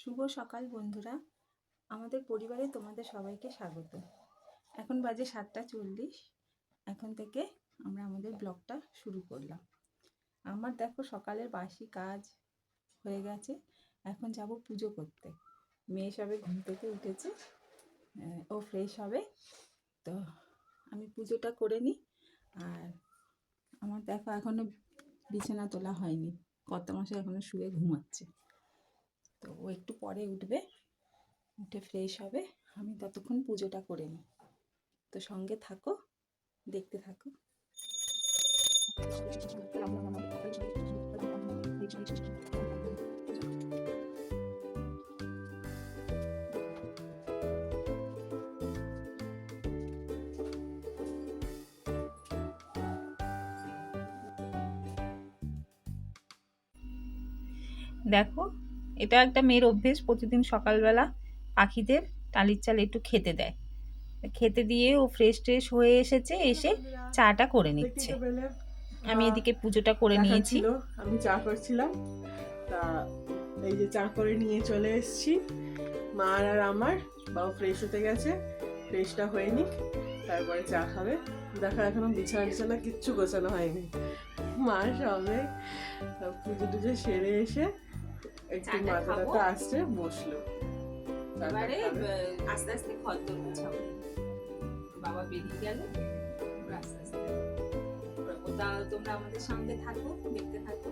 শুভ সকাল বন্ধুরা, আমাদের পরিবারে তোমাদের সবাইকে স্বাগত। এখন বাজে 7:40। এখন থেকে আমরা আমাদের ব্লগটা শুরু করলাম। আমার দেখো সকালের বাসি কাজ হয়ে গেছে। এখন যাব পুজো করতে। মেয়ে সবে ঘুম থেকে উঠেছে, ও ফ্রেশ হবে, তো আমি পুজোটা করে নিই। আর আমার দেখো এখনো বিছানা তোলা হয়নি, কর্তামশাই এখনো শুয়ে ঘুমাচ্ছে। তো ও একটু পরে উঠবে, উঠে ফ্রেশ হবে, আমি ততক্ষণ পুজোটা করে নিই। তো সঙ্গে থাকো, দেখতে থাকো। দেখো, এটা একটা মেয়ের অভ্যেস, প্রতিদিন সকালবেলা পাখিদের টালির চাল একটু খেতে দেয়। খেতে দিয়ে ও ফ্রেশ ট্রেশ হয়ে এসেছে, এসে চাটা করে নিচ্ছে। আমি এদিকে পুজোটা করে নিয়েছি। আমি চা করছিলাম, তা এই যে চা করে নিয়ে চলে এসেছি। মা আর আমার বাবা ফ্রেশ হতে গেছে, ফ্রেশটা হয়নি, তারপরে চা খাবে। দেখো এখনো বিছানা কিচ্ছু গোছানো হয়নি। মা সবে পুজো টুজো সেরে এসে একটু মাথাটা আসছে, বসলো। এবারে আস্তে আস্তে খদ্দর গুছাবো। বাবা বেরিয়ে গেল, আস্তে আস্তে ওটা তোমরা আমাদের সঙ্গে থাকো, দেখতে থাকো।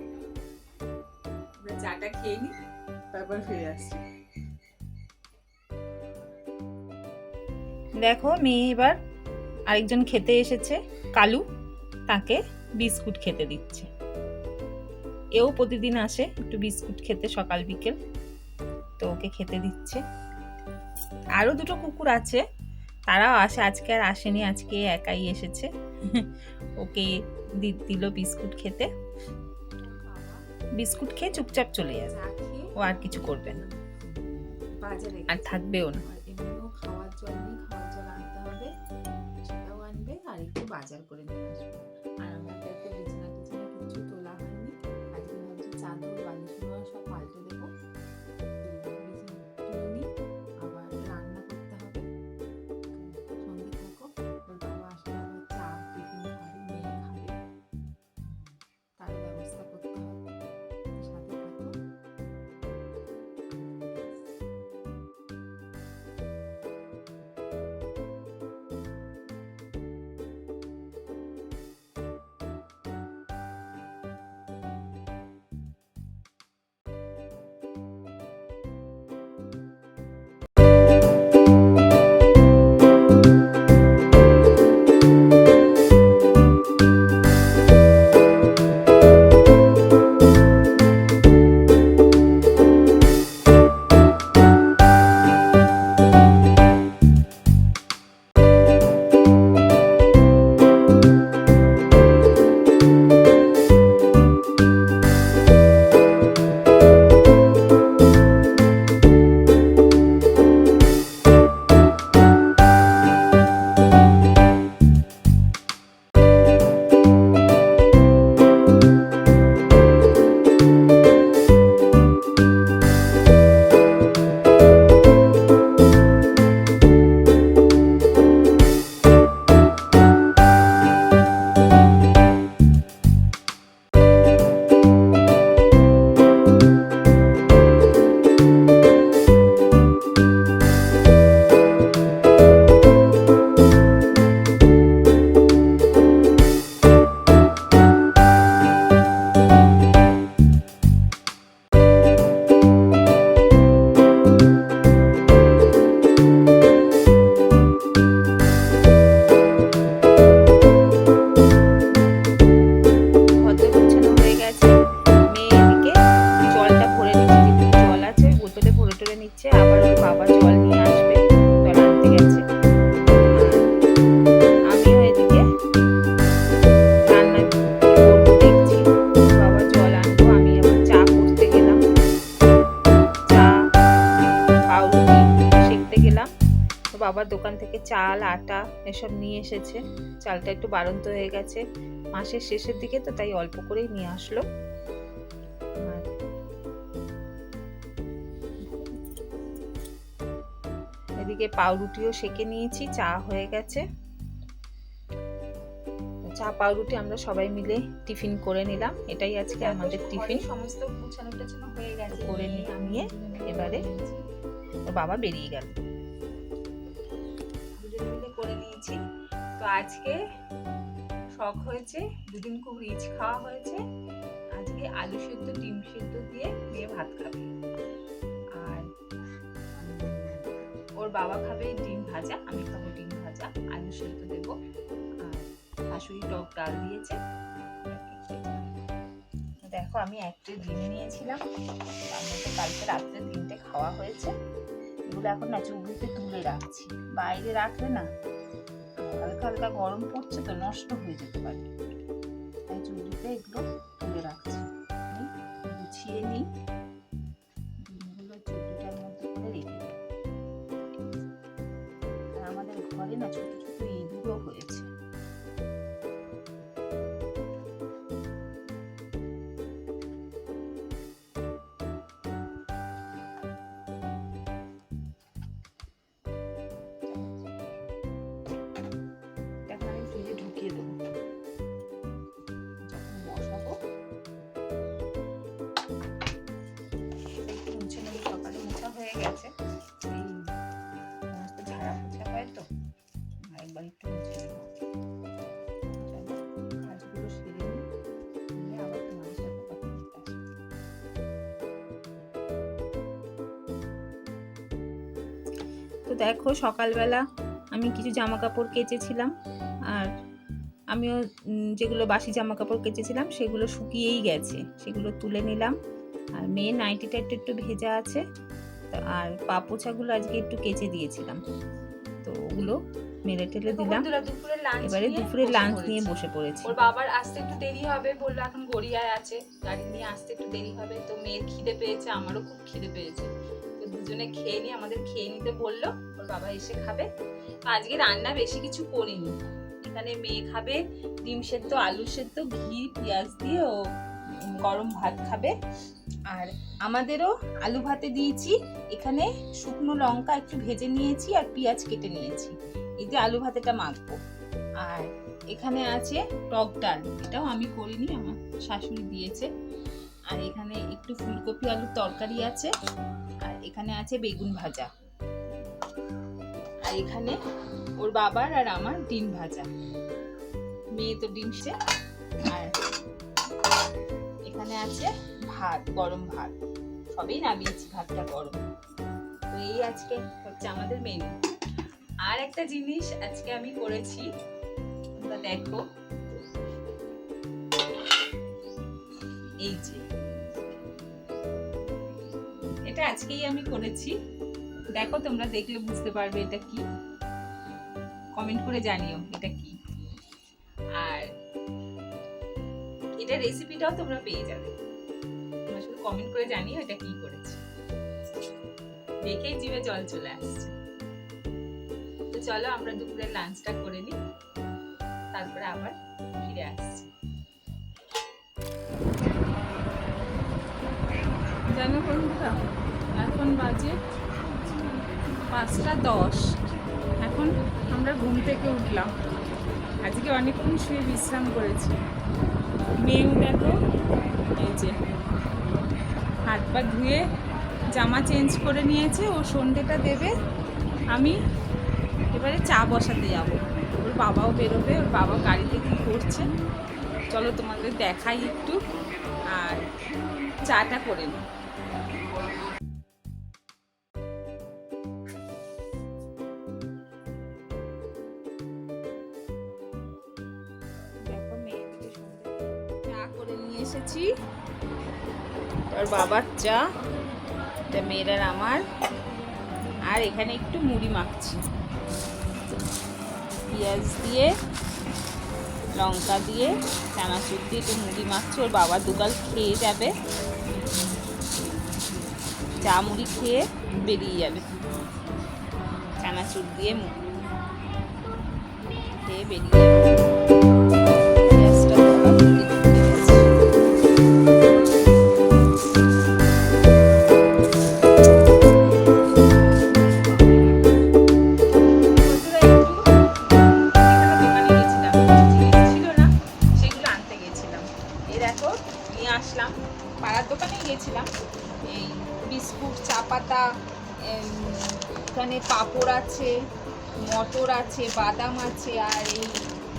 আমরা চাটা খেয়ে নিই, তারপর ফিরে আসছি। দেখো মেয়ে এবার আরেকজন খেতে এসেছে, কালু, তাকে বিস্কুট খেতে দিচ্ছে। এও প্রতিদিন আসে একটু বিস্কুট খেতে সকাল বিকেল, তো ওকে খেতে দিচ্ছে। আরো দুটো কুকুর আছে, তারাও আসে, আজকে আর আসেনি, আজকে একাই এসেছে। ওকে দিল বিস্কুট খেতে। বিস্কুট খেয়ে চুপচাপ চলে যাবে, ও আর কিছু করবে না, আর থাকবেও না। এমনিও খাওয়ার জল নেই, খাওয়ার জল আনতে হবে, সেটাও আনবে, আর একটু বাজার করে নিয়ে আসবে। আর আমাদের একটা বিছানা টিছানা কিছু তোলা হয়নি, আজকে ভাবছি চাদর বালিশ সব পাল্টে দেবো। তুলে নিই, আবার রান্না করতে হবে। সঙ্গে থাকো, ওর বাবা আসলে আবার চা টিফিন করে, মেয়ে খাবে, তার ব্যবস্থা করতে হবে। সাথে থাকো। বাবার দোকান থেকে চাল আটা এসব নিয়ে এসেছে। চালটা একটু বাড়ন্ত হয়ে গেছে, মাসের শেষের দিকে তো, তাই অল্প করেই নিয়ে আসলো। এদিকে পাউরুটিও সেঁকে নিয়েছি, চা হয়ে গেছে। চা পাউরুটি আমরা সবাই মিলে টিফিন করে নিলাম। এটাই আজকে আমাদের টিফিন। সমস্ত গুছানো টাছানো হয়ে গেছে, করে নিয়ে এবারে ওর বাবা বেরিয়ে গেল, দুজন মিলে করে নিয়েছি। তো আজকে শখ হয়েছে, দুদিন খুব রিচ খাওয়া হয়েছে। আজকে আলু সেদ্ধ ডিম সেদ্ধ দিয়ে মেয়ে ভাত খাবে, আর ওর বাবা খাবে ডিম ভাজা, আমি খাবো ডিম ভাজা, আলু সেদ্ধ দেবো, আর শাশুড়ি টক ডাল দিয়েছে। দেখো আমি একটা ডিম নিয়েছিলাম, তার মধ্যে কালকে রাত্রে 3টে খাওয়া হয়েছে। এগুলো এখন না চুবড়িতে তুলে রাখছি, বাইরে রাখলে না হালকা হালকা গরম পড়ছে তো নষ্ট হয়ে যেতে পারে, তাই চুবড়িতে এগুলো তুলে রাখছি। গুছিয়ে নিই, ডিমগুলো চুবড়িটার মধ্যে করে রেখে দিই। আর আমাদের ঘরে না ছোট ছোট ইঁদুরও হয়েছে। ঢুকিয়ে দেবো যখন বসাবো। একটু মুছে নেব, সকালে মোছা হয়ে গেছে, এই সমস্ত ঝাড়া পোছা হয় তো, আরেকবার একটু মুছে নেব। কাজগুলো সেরে নিয়ে আবার তোমাদের সাথে কথা বলতে আসবো। তো দেখো সকালবেলা আমি কিছু জামা কাপড় কেচেছিলাম, আর আমিও যেগুলো বাসি জামা কাপড় কেচেছিলাম সেগুলো শুকিয়েই গেছে, সেগুলো তুলে নিলাম। আর মেয়ে নাইটিটা একটু ভেজা আছে, আর পা পোছাগুলো আজকে একটু কেচে দিয়েছিলাম, তো ওগুলো মেলে টেলে দিলাম। এবারে দুপুরে লাঞ্চ নিয়ে বসে পড়েছি। ওর বাবার আসতে একটু দেরি হবে বললো, এখন গড়িয়ায় আছে, গাড়ি নিয়ে আসতে একটু দেরি হবে। তো মেয়ের খিদে পেয়েছে, আমারও খুব খিদে পেয়েছে, তো দুজনে খেয়ে নিই, আমাদের খেয়ে নিতে বললো, ওর বাবা এসে খাবে। আজকে রান্না বেশি কিছু করিনি, এখানে মেয়ে খাবে ডিম সেদ্ধ আলু সেদ্ধ ঘি পেঁয়াজ দিয়ে, ও গরম ভাত খাবে। আর আমাদেরও আলু ভাতে দিয়েছি, এখানে শুকনো লঙ্কা একটু ভেজে নিয়েছি আর পেঁয়াজ কেটে নিয়েছি, এই যে আলু ভাতেটা মাখবো। আর এখানে আছে টক ডাল, এটাও আমি করিনি, আমার শাশুড়ি দিয়েছে। আর এখানে একটু ফুলকপি আলুর তরকারি আছে, আর এখানে আছে বেগুন ভাজা, আর এখানে ওর বাবার আর আমার ডিম ভাজা, মেয়ে তো ডিম সে। আর এখানে আছে ভাত, গরম ভাত, সবই নামিয়েছি, ভাতটা গরম। তো এই আজকে হচ্ছে আমাদের মেনু। আর একটা জিনিস আজকে আমি করেছি, তোমরা দেখো, এই যে এটা আজকেই আমি করেছি, দেখো তোমরা দেখলে বুঝতে পারবে এটা কি, কমেন্ট করে জানিও এটা কি। আর এটা রেসিপিটাও তোমরা পেয়ে যাবে, তোমরা শুধু কমেন্ট করে জানিও এটা কি করেছি, দেখেই জিভে জল চলে আসছে। তো চলো আমরা দুপুরের লাঞ্চটা করে নিই, তারপরে আবার ফিরে আসছি। জানো বন্ধুরা, এখন বাজে 5টা 10, এখন আমরা ঘুম থেকে উঠলাম, আজকে অনেকক্ষণ শুয়ে বিশ্রাম করেছি। মেয়েও দেখো এই যে হাত পা ধুয়ে জামা চেঞ্জ করে নিয়েছে, ও সন্ধ্যেটা দেবে, আমি এবারে চা বসাতে যাব। ওর বাবাও বেরোবে, ওর বাবা গাড়িতে কী করছে চলো তোমাদের দেখাই একটু, আর চাটা করে নিই। এসেছি তোর বাবার চা, এটা মেয়ের আর আমার, আর এখানে একটু মুড়ি মাখছি, পেঁয়াজ দিয়ে লঙ্কা দিয়ে চানাচুর দিয়ে একটু মুড়ি মাখছি। ওর বাবা দুগাল খেয়ে যাবে, চা মুড়ি খেয়ে বেরিয়ে যাবে, চানাচুর দিয়ে খেয়ে বেরিয়ে যাবে। বিস্কুট, চা পাতা, এখানে পাঁপড় আছে, মটর আছে, বাদাম আছে, আর এই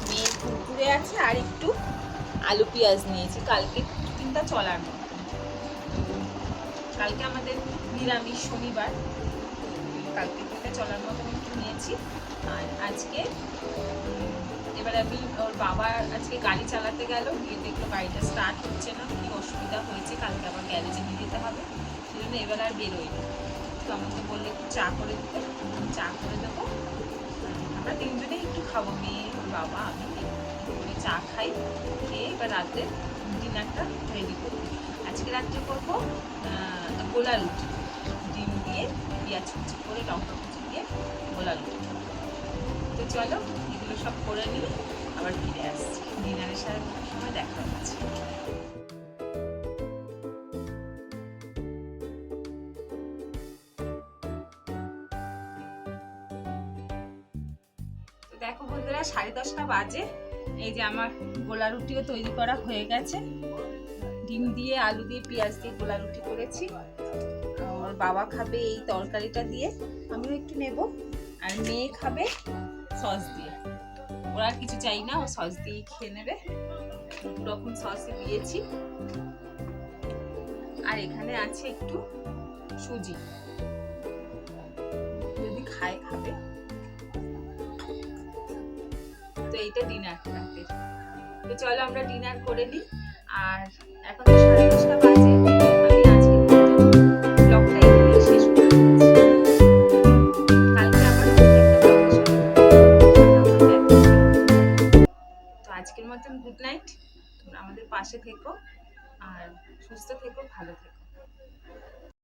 মেয়ের কুরকুরে আছে, আর একটু আলু পেঁয়াজ নিয়েছি কালকে টিফিনটা চলার মতো। কালকে আমাদের নিরামিষ শনিবার, কালকে টিফিনটা চলার মতো আমি একটু নিয়েছি। আর আজকে এবার আমি ওর বাবা আজকে গাড়ি চালাতে গেল, গিয়ে দেখলো গাড়িটা স্টার্ট হচ্ছে না, কি অসুবিধা হয়েছে, কালকে আবার গ্যারেজে নিয়ে যেতে হবে, সেই জন্য এবার আর বেরোয়নি। তো আমাকে বললে একটু চা করে দিতে, আমি চা করে দেবো। আমরা তিনজনেই একটু খাবো, মেয়ে, ওর বাবা, আমি করে চা খাই, খেয়ে এবার রাতে ডিনারটা রেডি করবো। আজকে রাত্রে করবো গোলা রুটি, ডিম দিয়ে পেঁয়াজ কুচি করে, লঙ্কা কুচি দিয়ে গোলা রুটি। তো চলো এগুলো সব করে নিই, আবার ফিরে আসছি, ডিনারের সময় দেখা হচ্ছে। তো দেখো বন্ধুরা, 10:30 বাজে, এই যে আমার গোলা রুটিও তৈরি করা হয়ে গেছে। ডিম দিয়ে, আলু দিয়ে, পেঁয়াজ দিয়ে গোলা রুটি করেছি। ওর বাবা খাবে এই তরকারিটা দিয়ে, আমিও একটু নেব। আর মেয়ে খাবে সস দিয়ে, ওরা কিছু চাই না, ও সস দিয়ে খেয়ে নেবে। দু রকম সসই দিয়েছি। আর এখানে আছে একটু সুজি, যদি খায় খাবে। তো এইটা ডিনার রাতের। তো চলো আমরা ডিনার করে নিই। আর এখন তো 10:30 বাজে, আমি আজকে ব্লগটা এখানেই শেষ করে দিচ্ছি। কালকে আবার একটা ব্লগের সাথে তো আজকের মতন গুড নাইট। তোমরা আমাদের পাশে থেকো আর সুস্থ থেকো, ভালো থেকো।